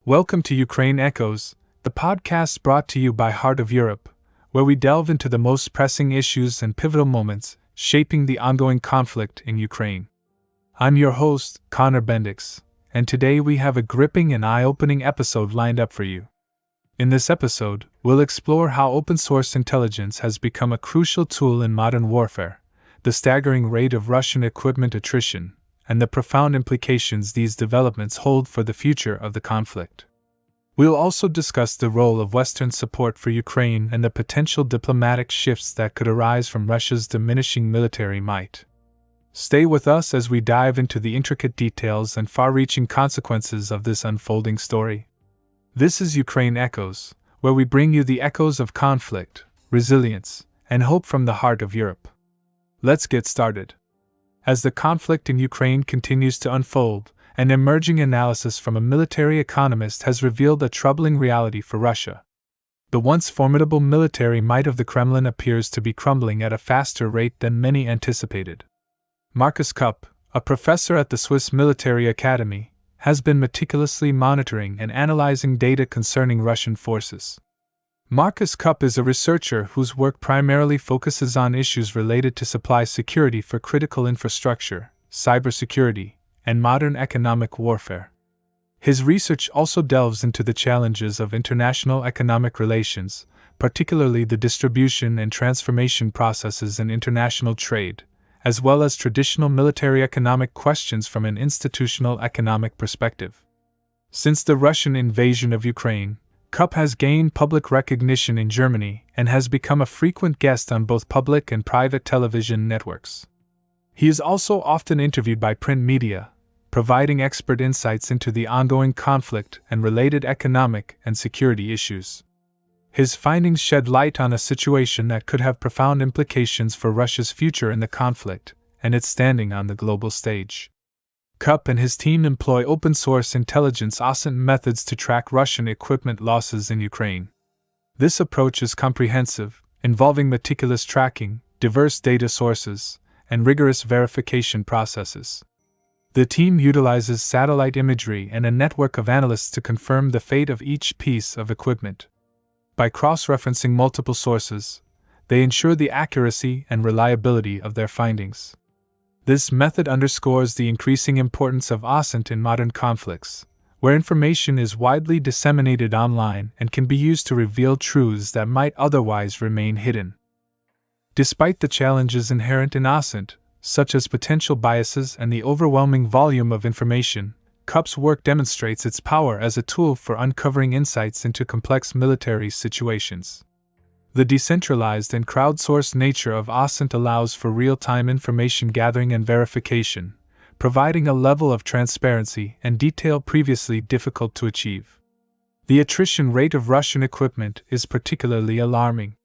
Welcome to Ukraine Echoes, the podcast brought to you by Heart of Europe, where we delve into the most pressing issues and pivotal moments shaping the ongoing conflict in Ukraine. I'm your host, Connor Bendix, and today we have a gripping and eye-opening episode lined up for you. In this episode, we'll explore how open-source intelligence has become a crucial tool in modern warfare, the staggering rate of Russian equipment attrition, and the profound implications these developments hold for the future of the conflict. We'll also discuss the role of Western support for Ukraine and the potential diplomatic shifts that could arise from Russia's diminishing military might. Stay with us as we dive into the intricate details and far-reaching consequences of this unfolding story. This is Ukraine Echoes, where we bring you the echoes of conflict, resilience, and hope from the heart of Europe. Let's get started. As the conflict in Ukraine continues to unfold, an emerging analysis from a military economist has revealed a troubling reality for Russia. The once formidable military might of the Kremlin appears to be crumbling at a faster rate than many anticipated. Markus Keupp, a professor at the Swiss Military Academy, has been meticulously monitoring and analyzing data concerning Russian forces. Markus Keupp is a researcher whose work primarily focuses on issues related to supply security for critical infrastructure, cybersecurity, and modern economic warfare. His research also delves into the challenges of international economic relations, particularly the distribution and transformation processes in international trade, as well as traditional military economic questions from an institutional economic perspective. Since the Russian invasion of Ukraine, Keupp has gained public recognition in Germany and has become a frequent guest on both public and private television networks. He is also often interviewed by print media, providing expert insights into the ongoing conflict and related economic and security issues. His findings shed light on a situation that could have profound implications for Russia's future in the conflict and its standing on the global stage. Keupp and his team employ open-source intelligence OSINT methods to track Russian equipment losses in Ukraine. This approach is comprehensive, involving meticulous tracking, diverse data sources, and rigorous verification processes. The team utilizes satellite imagery and a network of analysts to confirm the fate of each piece of equipment. By cross-referencing multiple sources, they ensure the accuracy and reliability of their findings. This method underscores the increasing importance of OSINT in modern conflicts, where information is widely disseminated online and can be used to reveal truths that might otherwise remain hidden. Despite the challenges inherent in OSINT, such as potential biases and the overwhelming volume of information, Keupp's work demonstrates its power as a tool for uncovering insights into complex military situations. The decentralized and crowdsourced nature of OSINT allows for real-time information gathering and verification, providing a level of transparency and detail previously difficult to achieve. The attrition rate of Russian equipment is particularly alarming.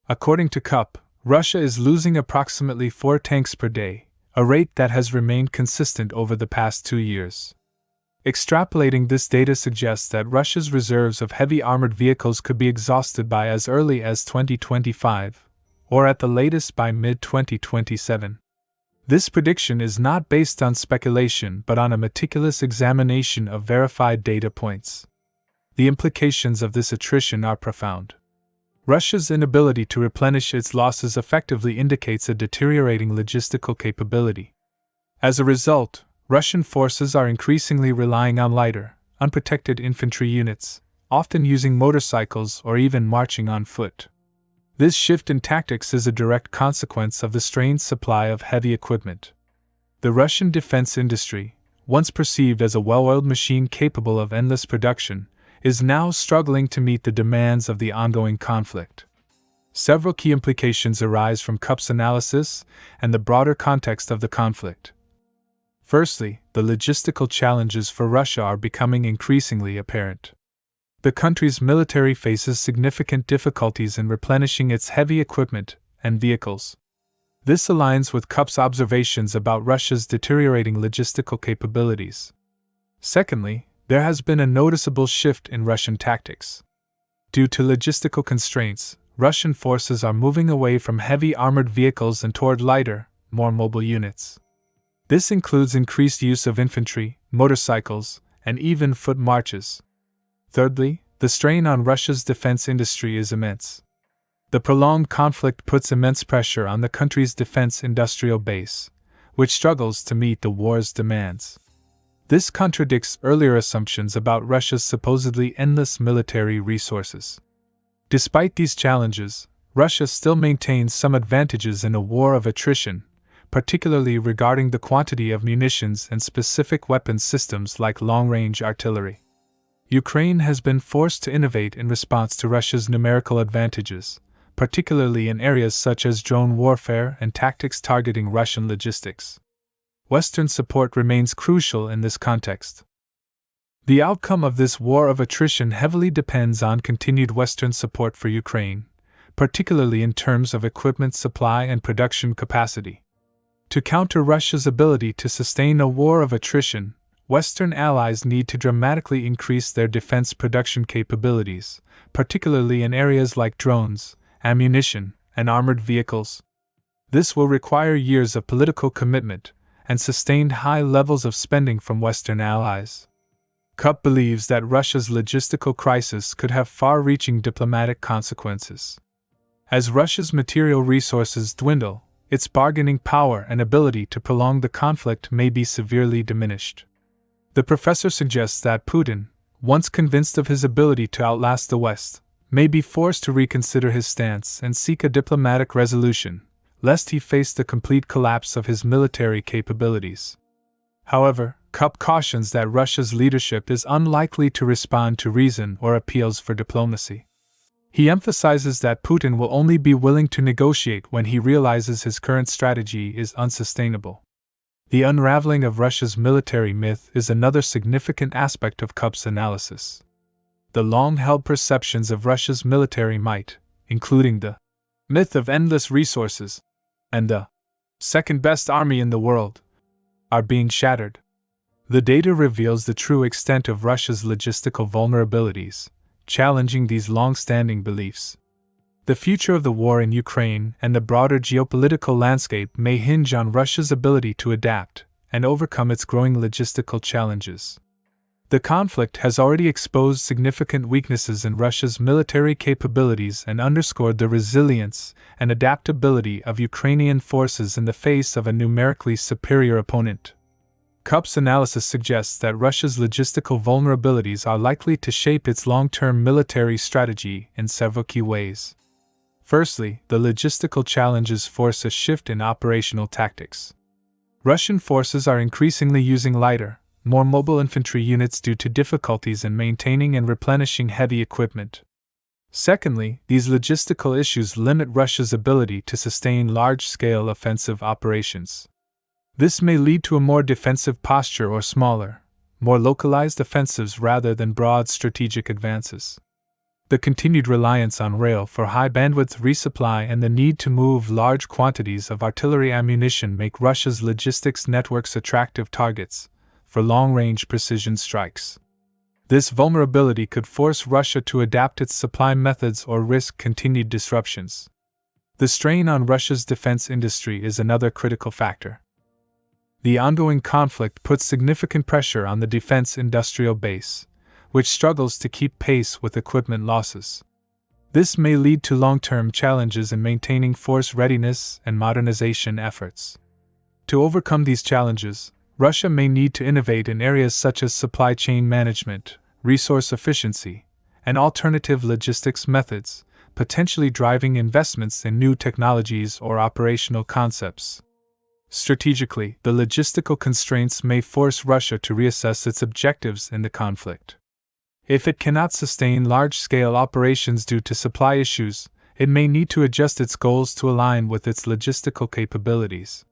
According to Keupp, Russia is losing approximately 4 tanks per day, a rate that has remained consistent over the past 2 years. Extrapolating this data suggests that Russia's reserves of heavy armored vehicles could be exhausted by as early as 2025, or at the latest by mid-2027. This prediction is not based on speculation but on a meticulous examination of verified data points. The implications of this attrition are profound. Russia's inability to replenish its losses effectively indicates a deteriorating logistical capability. As a result, Russian forces are increasingly relying on lighter, unprotected infantry units, often using motorcycles or even marching on foot. This shift in tactics is a direct consequence of the strained supply of heavy equipment. The Russian defense industry, once perceived as a well-oiled machine capable of endless production, is now struggling to meet the demands of the ongoing conflict. Several key implications arise from Keupp's analysis and the broader context of the conflict. Firstly, the logistical challenges for Russia are becoming increasingly apparent. The country's military faces significant difficulties in replenishing its heavy equipment and vehicles. This aligns with Keupp's observations about Russia's deteriorating logistical capabilities. Secondly, there has been a noticeable shift in Russian tactics. Due to logistical constraints, Russian forces are moving away from heavy armored vehicles and toward lighter, more mobile units. This includes increased use of infantry, motorcycles, and even foot marches. Thirdly, the strain on Russia's defense industry is immense. The prolonged conflict puts immense pressure on the country's defense industrial base, which struggles to meet the war's demands. This contradicts earlier assumptions about Russia's supposedly endless military resources. Despite these challenges, Russia still maintains some advantages in a war of attrition, particularly regarding the quantity of munitions and specific weapons systems like long-range artillery. Ukraine has been forced to innovate in response to Russia's numerical advantages, particularly in areas such as drone warfare and tactics targeting Russian logistics. Western support remains crucial in this context. The outcome of this war of attrition heavily depends on continued Western support for Ukraine, particularly in terms of equipment supply and production capacity. To counter Russia's ability to sustain a war of attrition, Western allies need to dramatically increase their defense production capabilities, particularly in areas like drones, ammunition, and armored vehicles. This will require years of political commitment and sustained high levels of spending from Western allies. Keupp believes that Russia's logistical crisis could have far-reaching diplomatic consequences. As Russia's material resources dwindle, its bargaining power and ability to prolong the conflict may be severely diminished. The professor suggests that Putin, once convinced of his ability to outlast the West, may be forced to reconsider his stance and seek a diplomatic resolution, lest he face the complete collapse of his military capabilities. However, Keupp cautions that Russia's leadership is unlikely to respond to reason or appeals for diplomacy. He emphasizes that Putin will only be willing to negotiate when he realizes his current strategy is unsustainable. The unraveling of Russia's military myth is another significant aspect of Keupp's analysis. The long-held perceptions of Russia's military might, including the myth of endless resources and the second-best army in the world, are being shattered. The data reveals the true extent of Russia's logistical vulnerabilities, challenging these long-standing beliefs. The future of the war in Ukraine and the broader geopolitical landscape may hinge on Russia's ability to adapt and overcome its growing logistical challenges. The conflict has already exposed significant weaknesses in Russia's military capabilities and underscored the resilience and adaptability of Ukrainian forces in the face of a numerically superior opponent. Keupp's analysis suggests that Russia's logistical vulnerabilities are likely to shape its long-term military strategy in several key ways. Firstly, the logistical challenges force a shift in operational tactics. Russian forces are increasingly using lighter, more mobile infantry units due to difficulties in maintaining and replenishing heavy equipment. Secondly, these logistical issues limit Russia's ability to sustain large-scale offensive operations. This may lead to a more defensive posture or smaller, more localized offensives rather than broad strategic advances. The continued reliance on rail for high-bandwidth resupply and the need to move large quantities of artillery ammunition make Russia's logistics networks attractive targets for long-range precision strikes. This vulnerability could force Russia to adapt its supply methods or risk continued disruptions. The strain on Russia's defense industry is another critical factor. The ongoing conflict puts significant pressure on the defense industrial base, which struggles to keep pace with equipment losses. This may lead to long-term challenges in maintaining force readiness and modernization efforts. To overcome these challenges, Russia may need to innovate in areas such as supply chain management, resource efficiency, and alternative logistics methods, potentially driving investments in new technologies or operational concepts. Strategically, the logistical constraints may force Russia to reassess its objectives in the conflict. If it cannot sustain large-scale operations due to supply issues, it may need to adjust its goals to align with its logistical capabilities.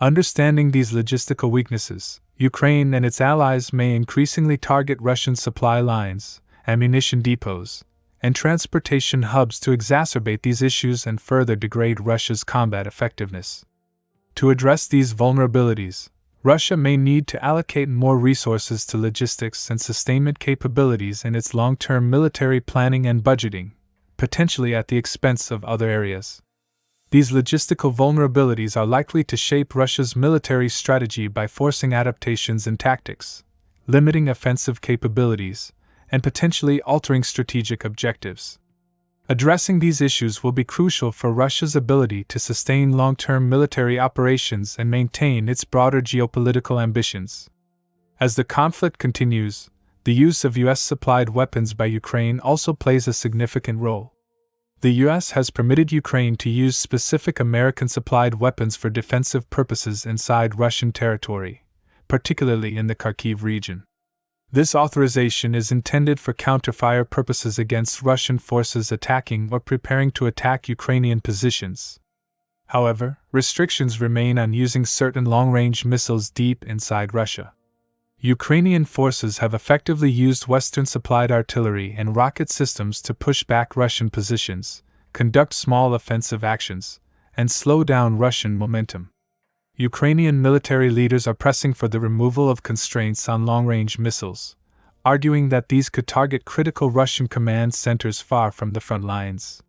Understanding these logistical weaknesses, Ukraine and its allies may increasingly target Russian supply lines, ammunition depots, and transportation hubs to exacerbate these issues and further degrade Russia's combat effectiveness. To address these vulnerabilities, Russia may need to allocate more resources to logistics and sustainment capabilities in its long-term military planning and budgeting, potentially at the expense of other areas. These logistical vulnerabilities are likely to shape Russia's military strategy by forcing adaptations in tactics, limiting offensive capabilities, and potentially altering strategic objectives. Addressing these issues will be crucial for Russia's ability to sustain long-term military operations and maintain its broader geopolitical ambitions. As the conflict continues, the use of US-supplied weapons by Ukraine also plays a significant role. The US has permitted Ukraine to use specific American-supplied weapons for defensive purposes inside Russian territory, particularly in the Kharkiv region. This authorization is intended for counterfire purposes against Russian forces attacking or preparing to attack Ukrainian positions. However, restrictions remain on using certain long-range missiles deep inside Russia. Ukrainian forces have effectively used Western-supplied artillery and rocket systems to push back Russian positions, conduct small offensive actions, and slow down Russian momentum. Ukrainian military leaders are pressing for the removal of constraints on long-range missiles, arguing that these could target critical Russian command centers far from the front lines.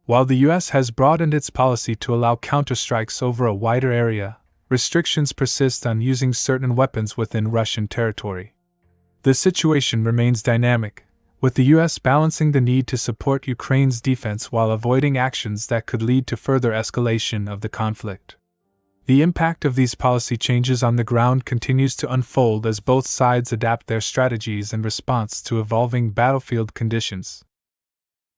While the US has broadened its policy to allow counterstrikes over a wider area, restrictions persist on using certain weapons within Russian territory. The situation remains dynamic, with the US balancing the need to support Ukraine's defense while avoiding actions that could lead to further escalation of the conflict. The impact of these policy changes on the ground continues to unfold as both sides adapt their strategies in response to evolving battlefield conditions.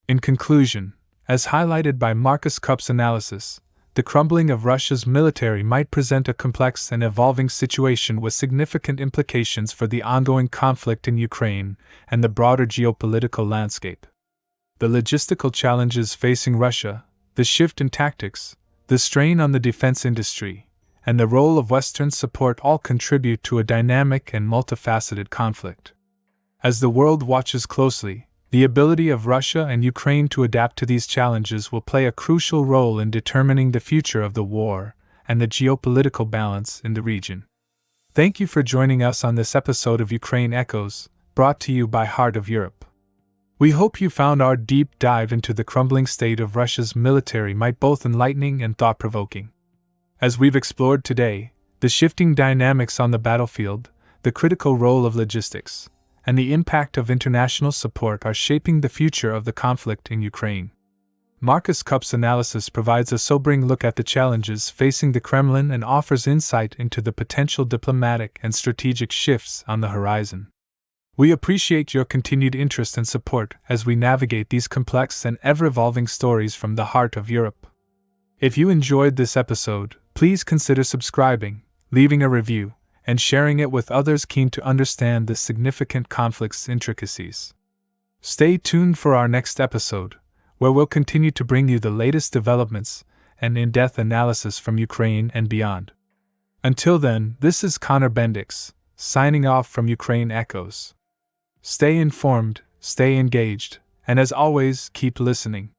In conclusion, as highlighted by Marcus Keupp's analysis, the crumbling of Russia's military might present a complex and evolving situation with significant implications for the ongoing conflict in Ukraine and the broader geopolitical landscape. The logistical challenges facing Russia, the shift in tactics, the strain on the defense industry, and the role of Western support all contribute to a dynamic and multifaceted conflict. As the world watches closely, the ability of Russia and Ukraine to adapt to these challenges will play a crucial role in determining the future of the war and the geopolitical balance in the region. Thank you for joining us on this episode of Ukraine Echoes, brought to you by Heart of Europe. We hope you found our deep dive into the crumbling state of Russia's military might both enlightening and thought-provoking. As we've explored today, the shifting dynamics on the battlefield, the critical role of logistics, and the impact of international support are shaping the future of the conflict in Ukraine. Marcus Keupp's analysis provides a sobering look at the challenges facing the Kremlin and offers insight into the potential diplomatic and strategic shifts on the horizon. We appreciate your continued interest and support as we navigate these complex and ever-evolving stories from the heart of Europe. If you enjoyed this episode, please consider subscribing, leaving a review, and sharing it with others keen to understand the significant conflict's intricacies. Stay tuned for our next episode, where we'll continue to bring you the latest developments and in-depth analysis from Ukraine and beyond. Until then, this is Connor Bendix, signing off from Ukraine Echoes. Stay informed, stay engaged, and as always, keep listening.